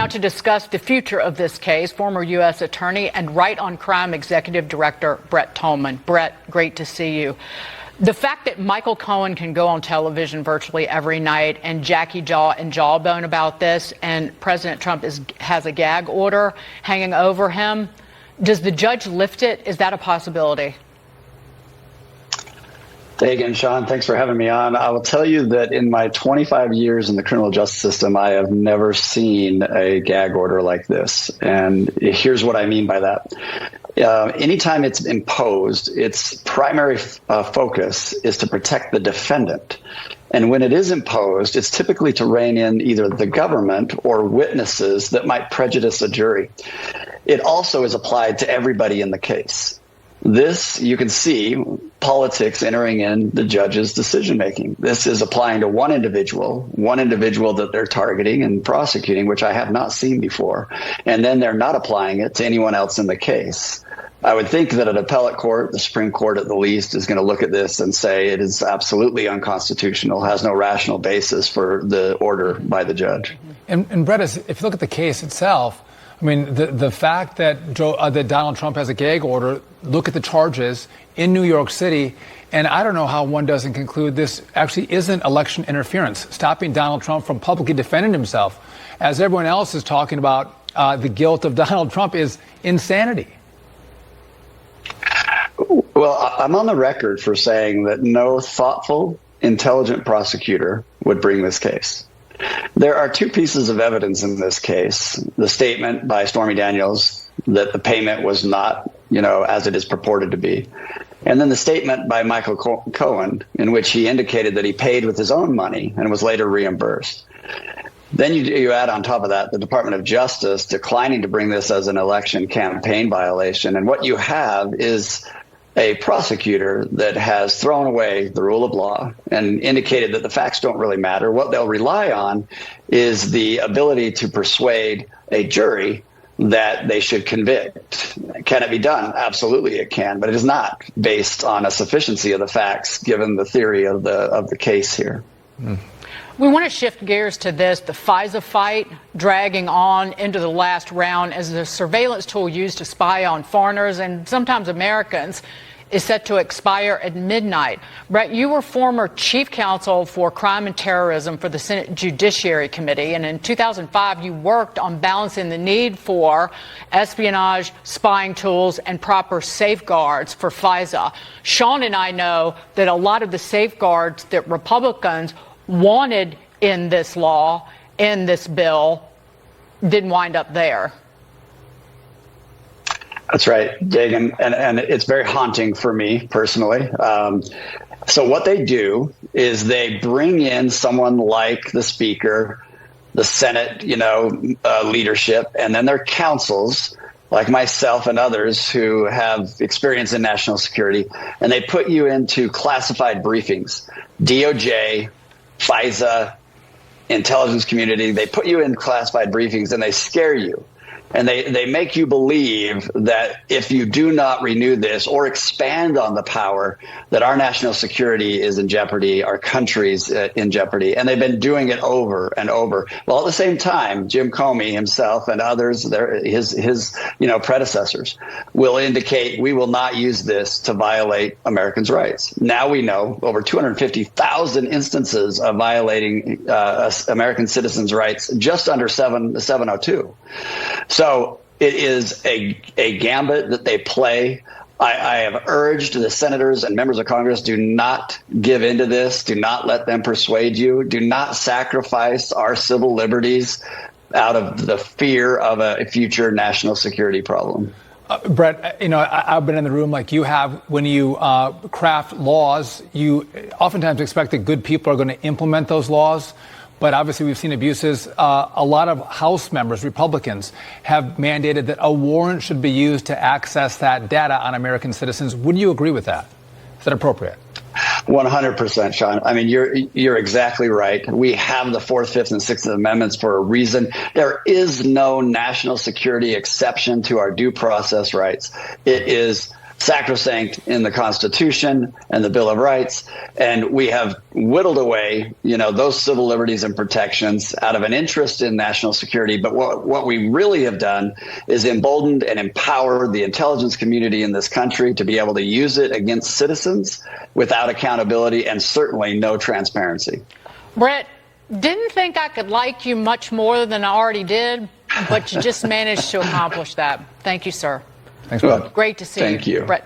Now, to discuss the future of this case, former U.S. Attorney and Right on Crime Executive Director Brett Tolman. Brett, great to see you. The fact that Michael Cohen can go on television virtually every night and Jackie Jaw and Jawbone about this, and President Trump has a gag order hanging over him, does the judge lift it? Is that a possibility? Hey again, Sean. Thanks for having me on. I will tell you that in my 25 years in the criminal justice system, I have never seen a gag order like this. And here's what I mean by that. Anytime it's imposed, its primary focus is to protect the defendant. And when it is imposed, it's typically to rein in either the government or witnesses that might prejudice a jury. It also is applied to everybody in the case. This, you can see politics entering in the judge's decision-making. This is applying to one individual that they're targeting and prosecuting, which I have not seen before. And then they're not applying it to anyone else in the case. I would think that an appellate court, the Supreme Court at the least, is going to look at this and say it is absolutely unconstitutional, has no rational basis for the order by the judge. And Brett, if you look at the case itself, I mean, the fact that Donald Trump has a gag order, look at the charges in New York City, and I don't know how one doesn't conclude this actually isn't election interference, stopping Donald Trump from publicly defending himself, as everyone else is talking about the guilt of Donald Trump is insanity. Well, I'm on the record for saying that no thoughtful, intelligent prosecutor would bring this case. There are two pieces of evidence in this case. The statement by Stormy Daniels that the payment was not, as it is purported to be. And then the statement by Michael Cohen in which he indicated that he paid with his own money and was later reimbursed. Then you add on top of that the Department of Justice declining to bring this as an election campaign violation. And what you have is a prosecutor that has thrown away the rule of law and indicated that the facts don't really matter. What they'll rely on is the ability to persuade a jury that they should convict. Can it be done? Absolutely it can, but it is not based on a sufficiency of the facts given the theory of the case here. We want to shift gears to this, the FISA fight dragging on into the last round as the surveillance tool used to spy on foreigners and sometimes Americans is set to expire at midnight. Brett, you were former chief counsel for crime and terrorism for the Senate Judiciary Committee, and in 2005 you worked on balancing the need for espionage, spying tools, and proper safeguards for FISA. Sean and I know that a lot of the safeguards that Republicans wanted in this law, in this bill, didn't wind up there. That's right, Dagan, and it's very haunting for me personally. So what they do is they bring in someone like the Speaker, the Senate, leadership, and then their counsels, like myself and others who have experience in national security, and they put you into classified briefings, DOJ, FISA, intelligence community. They put you in classified briefings and they scare you. And they make you believe that if you do not renew this or expand on the power, that our national security is in jeopardy, our country's in jeopardy. And they've been doing it over and over. Well, at the same time, Jim Comey himself and others, his predecessors, will indicate we will not use this to violate Americans' rights. Now we know over 250,000 instances of violating American citizens' rights, just under 702. So it is a gambit that they play. I have urged the senators and members of Congress, do not give into this. Do not let them persuade you. Do not sacrifice our civil liberties out of the fear of a future national security problem. Brett, I've been in the room like you have. When you craft laws, you oftentimes expect that good people are going to implement those laws. But obviously, we've seen abuses. A lot of House members, Republicans, have mandated that a warrant should be used to access that data on American citizens. Would you agree with that? Is that appropriate? 100%, Sean. I mean, you're exactly right. We have the 4th, 5th, and 6th Amendments for a reason. There is no national security exception to our due process rights. It is sacrosanct in the Constitution and the Bill of Rights, and we have whittled away, those civil liberties and protections out of an interest in national security. But what we really have done is emboldened and empowered the intelligence community in this country to be able to use it against citizens without accountability and certainly no transparency. Brett, didn't think I could like you much more than I already did, but you just managed to accomplish that. Thank you, sir. Thanks, Brett. Great to see you. Thank you. Brett.